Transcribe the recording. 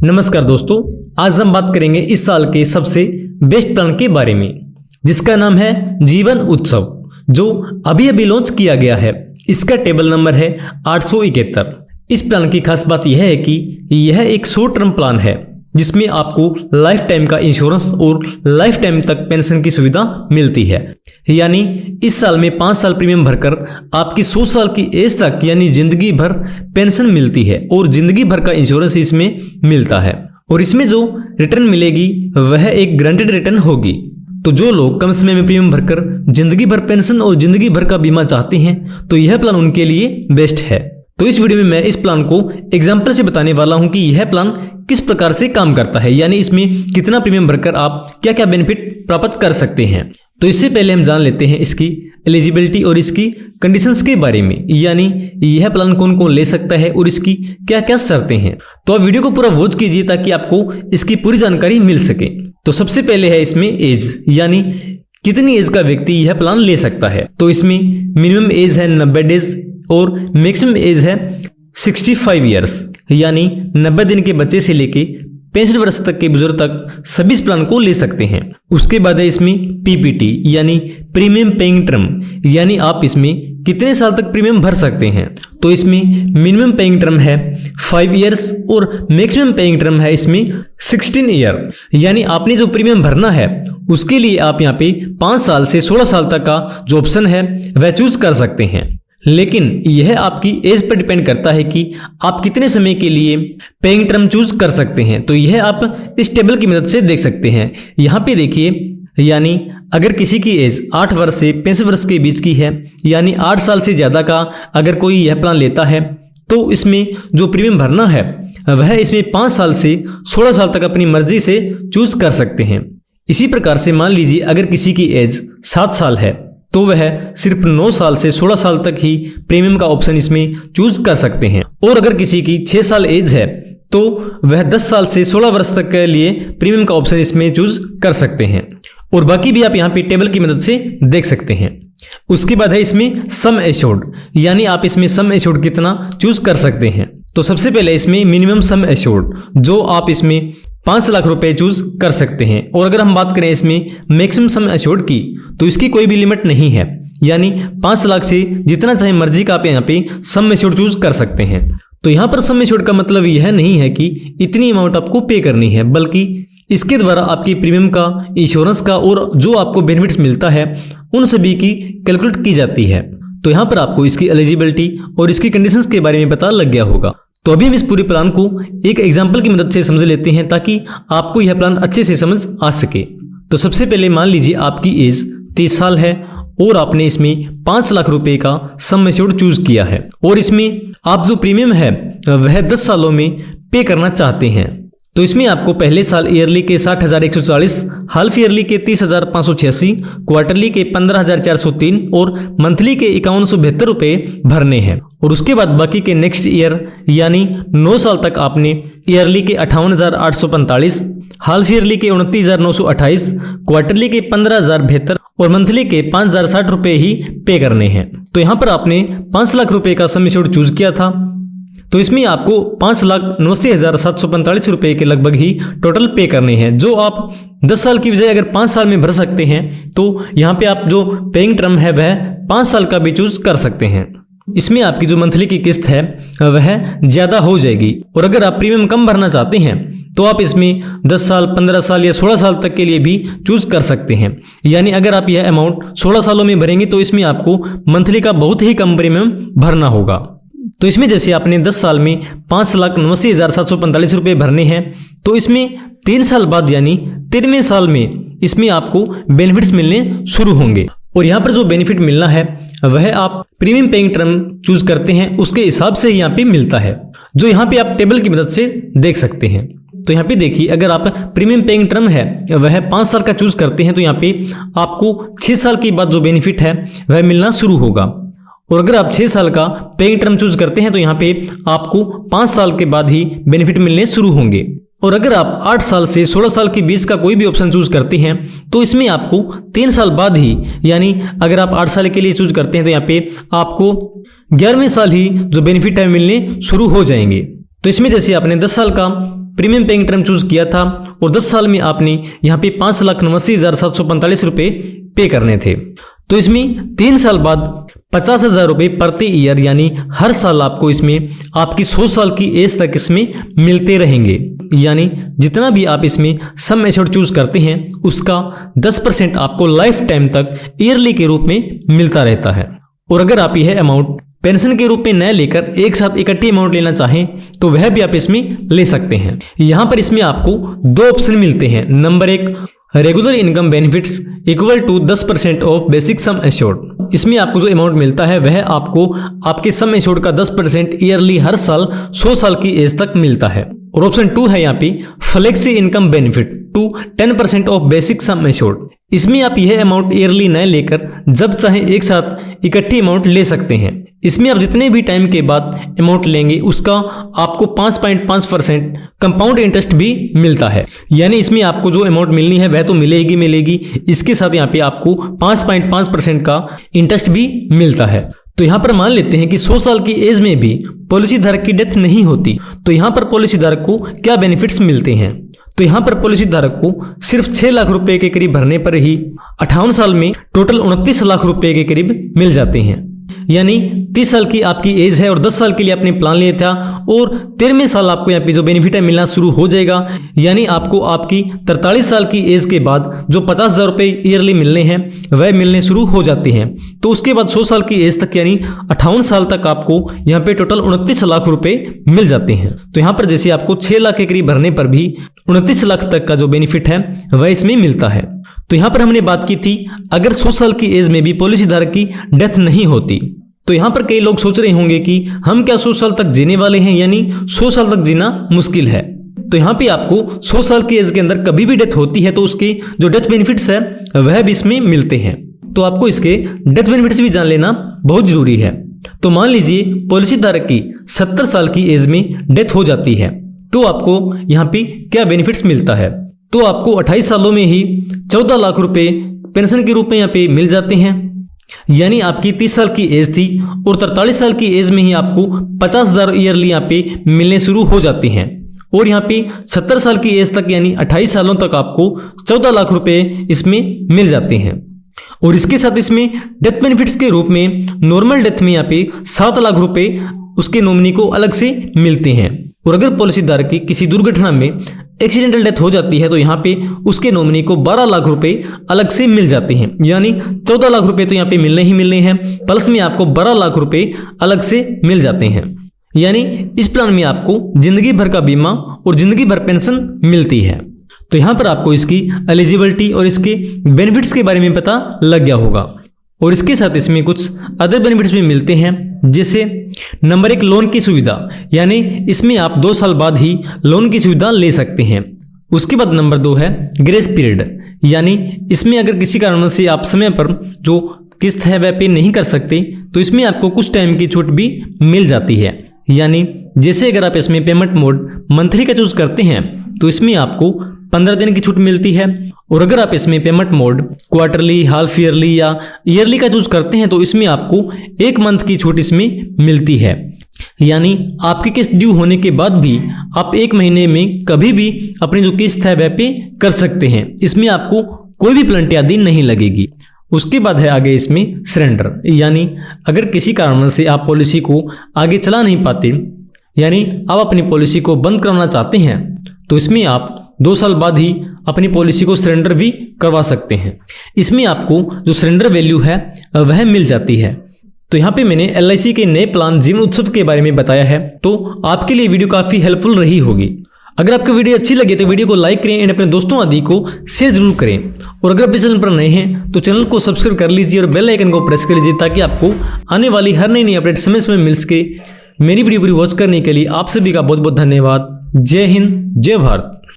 नमस्कार दोस्तों, आज हम बात करेंगे इस साल के सबसे बेस्ट प्लान के बारे में, जिसका नाम है जीवन उत्सव, जो अभी अभी लॉन्च किया गया है। इसका टेबल नंबर है 871। इस प्लान की खास बात यह है कि यह एक शॉर्ट टर्म प्लान है, जिसमें आपको लाइफ टाइम का इंश्योरेंस और लाइफ टाइम तक पेंशन की सुविधा मिलती है। यानी इस साल में 5 साल प्रीमियम भरकर आपकी 100 साल की एज तक यानी जिंदगी भर पेंशन मिलती है और जिंदगी भर का इंश्योरेंस इसमें मिलता है। और इसमें जो रिटर्न मिलेगी वह एक गारंटेड रिटर्न होगी। तो जो लोग कम समय में प्रीमियम भरकर जिंदगी भर पेंशन और जिंदगी भर का बीमा चाहते हैं, तो यह प्लान उनके लिए बेस्ट है। तो इस वीडियो में मैं इस प्लान को एग्जाम्पल से बताने वाला हूं कि यह प्लान किस प्रकार से काम करता है, यानी इसमें कितना प्रीमियम भरकर आप क्या क्या बेनिफिट प्राप्त कर सकते हैं। तो इससे पहले हम जान लेते हैं इसकी एलिजिबिलिटी और इसकी कंडीशंस के बारे में, यानी यह प्लान कौन कौन ले सकता है और इसकी क्या क्या शर्तें हैं। तो आप वीडियो को पूरा वॉच कीजिए ताकि आपको इसकी पूरी जानकारी मिल सके। तो सबसे पहले है इसमें एज, यानी कितनी एज का व्यक्ति यह प्लान ले सकता है। तो इसमें मिनिमम एज है 90 डेज और मैक्सिमम एज है 65 ईयर्स, यानी 90 दिन के बच्चे से लेके 65 वर्ष तक के बुजुर्ग तक सभी इस प्लान को ले सकते हैं। उसके बाद है इसमें पीपीटी, यानी प्रीमियम पेइंग टर्म, यानी आप इसमें कितने साल तक प्रीमियम भर सकते हैं। तो इसमें मिनिमम पेइंग टर्म है 5 ईयर्स और मैक्सिमम पेइंग टर्म है इसमें 16 ईयर, यानी आपने जो प्रीमियम भरना है उसके लिए आप यहाँ पे 5 साल से 16 साल तक का जो ऑप्शन है वह चूज कर सकते हैं। लेकिन यह आपकी एज पर डिपेंड करता है कि आप कितने समय के लिए पेइंग टर्म चूज कर सकते हैं। तो यह आप इस टेबल की मदद से देख सकते हैं। यहाँ पे देखिए, यानी अगर किसी की एज 8 वर्ष से 65 वर्ष के बीच की है, यानी 8 साल से ज़्यादा का अगर कोई यह प्लान लेता है, तो इसमें जो प्रीमियम भरना है वह इसमें 5 साल से 16 साल तक अपनी मर्जी से चूज कर सकते हैं। इसी प्रकार से मान लीजिए अगर किसी की एज 7 साल है, तो वह सिर्फ 9 साल से 16 साल तक ही प्रीमियम का ऑप्शन इसमें चूज कर सकते हैं। और अगर किसी की 6 साल एज है, तो वह 10 साल से 16 वर्ष तक के लिए प्रीमियम का ऑप्शन इसमें चूज कर सकते हैं। और बाकी भी आप यहाँ पे टेबल की मदद से देख सकते हैं। उसके बाद है इसमें सम एश्योर्ड, यानी आप इसमें सम एश्योर्ड कितना चूज कर सकते हैं। तो सबसे पहले इसमें मिनिमम सम एश्योर्ड, जो आप इसमें 5 लाख रुपए चूज कर सकते हैं। और अगर हम बात करें इसमें मैक्सिमम सम एश्योर्ड की, तो इसकी कोई भी लिमिट नहीं है, यानी 5 लाख से जितना चाहे मर्जी का आप यहाँ पे सम एश्योर्ड चूज कर सकते हैं। तो यहाँ पर सम एश्योर्ड का मतलब यह नहीं है कि इतनी अमाउंट आपको पे करनी है, बल्कि इसके द्वारा आपकी प्रीमियम का, इंश्योरेंस का और जो आपको बेनिफिट्स मिलता है उन सभी की कैलकुलेट की जाती है। तो यहाँ पर आपको इसकी एलिजिबिलिटी और इसकी कंडीशंस के बारे में पता लग गया होगा। तो अभी हम इस पूरे प्लान को एक एग्जाम्पल की मदद से समझ लेते हैं ताकि आपको यह प्लान अच्छे से समझ आ सके। तो सबसे पहले मान लीजिए आपकी एज 30 साल है और आपने इसमें 5 लाख रुपए का सम एश्योर्ड चूज किया है, और इसमें आप जो प्रीमियम है वह 10 सालों में पे करना चाहते हैं। तो इसमें आपको पहले साल ईयरली के 60,140, हाफ ईयरली के 30,586, क्वार्टरली के 15,403 और मंथली के 5172 रुपए भरने हैं। और उसके बाद बाकी के नेक्स्ट ईयर यानी 9 साल तक आपने ईयरली के 58,845, हाफ ईयरली के 29,928, क्वार्टरली के 15,072 और मंथली के 5,060 रुपए ही पे करने हैं। तो यहाँ पर आपने 5 लाख रुपए का सम एश्योर्ड चूज किया था, तो इसमें आपको 5,89,745 रुपए के लगभग ही टोटल पे करने हैं, जो आप 10 साल की बजाय अगर 5 साल में भर सकते हैं। तो यहाँ पे आप जो पेइंग टर्म है वह 5 साल का भी चूज कर सकते हैं। इसमें आपकी जो मंथली की किस्त है वह ज्यादा हो जाएगी। और अगर आप प्रीमियम कम भरना चाहते हैं तो आप इसमें 10 साल, 15 साल या 16 साल तक के लिए भी चूज कर सकते हैं। यानी अगर आप यह अमाउंट 16 सालों में भरेंगे तो इसमें आपको मंथली का बहुत ही कम प्रीमियम भरना होगा। तो इसमें जैसे आपने 10 साल में 5,89,745 रुपए भरने हैं, तो इसमें 3 साल बाद यानी 13वें साल में इसमें आपको बेनिफिट्स मिलने शुरू होंगे। और यहाँ पर जो बेनिफिट मिलना है वह आप प्रीमियम पेइंग टर्म चूज करते हैं उसके हिसाब से यहाँ पे मिलता है, जो यहाँ पे आप टेबल की मदद से देख सकते हैं। तो यहाँ पे देखिए, अगर आप प्रीमियम पेइंग टर्म है वह 5 साल का चूज करते हैं, तो यहाँ पे आपको 6 साल के बाद जो बेनिफिट है वह मिलना शुरू होगा। और अगर आप 6 साल का पेइंग टर्म चूज करते हैं तो यहाँ पे आपको 5 साल के बाद ही बेनिफिट मिलने शुरू होंगे। और अगर आप 8 साल से 16 साल के बीच का कोई भी ऑप्शन चूज करते हैं तो इसमें आपको 3 साल बाद ही, यानी अगर आप 8 साल के लिए चूज करते हैं तो यहाँ पे आपको 11वें साल ही जो बेनिफिट है मिलने शुरू हो जाएंगे। तो इसमें जैसे आपने 10 साल का प्रीमियम पेइंग टर्म चूज किया था और 10 साल में आपने यहाँ पे 5,89,745 रुपए पे करने थे। तो इसमें 3 साल बाद 50,000 रुपए प्रति ईयर यानी हर साल आपको इसमें आपकी 100 साल की एज तक इसमें मिलते रहेंगे। यानी जितना भी आप इसमें सम एश्योर्ड चूज करते हैं उसका 10% आपको लाइफ टाइम तक ईयरली के रूप में मिलता रहता है। और अगर आप यह अमाउंट पेंशन के रूप में न लेकर एक साथ इकट्ठी अमाउंट लेना चाहें तो वह भी आप इसमें ले सकते हैं। यहां पर इसमें आपको 2 ऑप्शन मिलते हैं। Number 1, regular income benefits equal to 10% of basic sum assured. इसमें आपको जो अमाउंट मिलता है वह आपको आपके सम एश्योर्ड का 10% ईयरली हर साल 100 साल की एज तक मिलता है। और ऑप्शन 2 है यहाँ पे flexi income benefit to 10% of basic sum assured. इसमें आप यह अमाउंट ईयरली न लेकर जब चाहे एक साथ इकट्ठी अमाउंट ले सकते हैं। इसमें आप जितने भी टाइम के बाद अमाउंट लेंगे उसका आपको 5.5% कंपाउंड इंटरेस्ट भी मिलता है। यानी इसमें आपको जो अमाउंट मिलनी है वह तो मिलेगी, इसके साथ यहाँ पे आपको 5.5% का इंटरेस्ट भी मिलता है। तो यहाँ पर मान लेते हैं कि 100 साल की एज में भी पॉलिसी धारक की डेथ नहीं होती, तो यहाँ पर पॉलिसी धारक को क्या बेनिफिट्स मिलते हैं। तो यहाँ पर पॉलिसी धारक को सिर्फ 6 लाख रुपए के करीब भरने पर ही 58 साल में टोटल 29 लाख रुपए के करीब मिल जाते हैं। यानी 30 साल की आपकी एज है और 10 साल के लिए आपने प्लान लिया था और 13वें साल आपको यहाँ पे जो बेनिफिट है मिलना शुरू हो जाएगा। यानी आपको आपकी 43 साल की एज के बाद जो 50,000 रुपए ईयरली मिलने हैं वह मिलने शुरू हो जाते हैं। तो उसके बाद 100 साल की एज तक यानी 58 साल तक आपको यहाँ पे टोटल 29 लाख रुपए मिल जाते हैं। तो यहाँ पर जैसे आपको 6 लाख के करीब भरने पर भी 29 लाख तक का जो बेनिफिट है वह इसमें मिलता है। तो यहाँ पर हमने बात की थी अगर 100 साल की एज में भी पॉलिसी धारक की डेथ नहीं होती। तो यहाँ पर कई लोग सोच रहे होंगे कि हम क्या 100 साल तक जीने वाले हैं, यानी 100 साल तक जीना मुश्किल है। तो यहाँ पे आपको 100 साल की एज के अंदर कभी भी डेथ होती है तो उसके जो डेथ बेनिफिट्स है वह भी इसमें मिलते हैं। तो आपको इसके डेथ बेनिफिट्स भी जान लेना बहुत जरूरी है। तो मान लीजिए पॉलिसी धारक की 70 साल की एज में डेथ हो जाती है तो आपको यहाँ पे क्या बेनिफिट्स मिलता है। तो आपको 28 सालों में ही 14 लाख रुपए पेंशन के रूप में यहाँ पे मिल जाते हैं। यानी आपकी 30 साल की एज थी और 43 साल की एज में ही आपको 50,000 ईयरली यहाँ पे मिलने शुरू हो जाते हैं। और यहाँ पे 70 साल की एज तक यानी 28 सालों तक आपको 14 लाख रुपए इसमें मिल जाते हैं। और इसके साथ इसमें डेथ बेनिफिट्स के रूप में नॉर्मल डेथ में यहाँ पे 7 लाख रुपए उसके नॉमिनी को अलग से मिलते हैं। और अगर पॉलिसी धारक की किसी दुर्घटना में एक्सीडेंटल डेथ हो जाती है तो यहाँ पे उसके नॉमिनी को 12 लाख रुपए अलग से मिल जाते हैं। यानी 14 लाख रुपए तो यहाँ पे मिलने ही मिलने हैं, प्लस में आपको 12 लाख रुपए अलग से मिल जाते हैं। यानी इस प्लान में आपको जिंदगी भर का बीमा और जिंदगी भर पेंशन मिलती है। तो यहाँ पर आपको इसकी एलिजिबिलिटी और इसके बेनिफिट्स के बारे में पता लग गया होगा। और इसके साथ इसमें कुछ अदर बेनिफिट्स भी मिलते हैं, जैसे नंबर 1 लोन की सुविधा, यानी इसमें आप 2 साल बाद ही लोन की सुविधा ले सकते हैं। उसके बाद नंबर 2 है ग्रेस पीरियड, यानी इसमें अगर किसी कारण से आप समय पर जो किस्त है वह पे नहीं कर सकते तो इसमें आपको कुछ टाइम की छूट भी मिल जाती है। यानी जैसे अगर आप इसमें पेमेंट मोड मंथली का चूज करते हैं तो इसमें आपको 15 दिन की छूट मिलती है। और अगर आप इसमें payment mode quarterly, half yearly या ईयरली का चूज करते हैं तो इसमें आपको 1 मंथ की छूट इसमें मिलती है। यानी आपकी किस्त ड्यू होने के बाद भी आप 1 महीने में कभी भी अपनी जो किस्त है वह पे कर सकते हैं। इसमें आपको कोई भी पेनल्टी आदि नहीं लगेगी। उसके बाद है आगे इसमें सरेंडर, यानी अगर किसी कारण से आप पॉलिसी को आगे चला नहीं पाते, यानी आप अपनी पॉलिसी को बंद कराना चाहते हैं तो इसमें आप 2 साल बाद ही अपनी पॉलिसी को सरेंडर भी करवा सकते हैं। इसमें आपको जो सरेंडर वैल्यू है वह मिल जाती है। तो यहाँ पे मैंने LIC के नए प्लान जीवन उत्सव के बारे में बताया है, तो आपके लिए वीडियो काफ़ी हेल्पफुल रही होगी। अगर आपको वीडियो अच्छी लगे तो वीडियो को लाइक करें एंड अपने दोस्तों आदि को शेयर जरूर करें। और अगर आप इस चैनल पर नए हैं तो चैनल को सब्सक्राइब कर लीजिए और बेल आइकन को प्रेस कर लीजिए ताकि आपको आने वाली हर नई अपडेट समय समय मिल सके। मेरी वीडियो पूरी वॉच करने के लिए आप सभी का बहुत बहुत धन्यवाद। जय हिंद, जय भारत।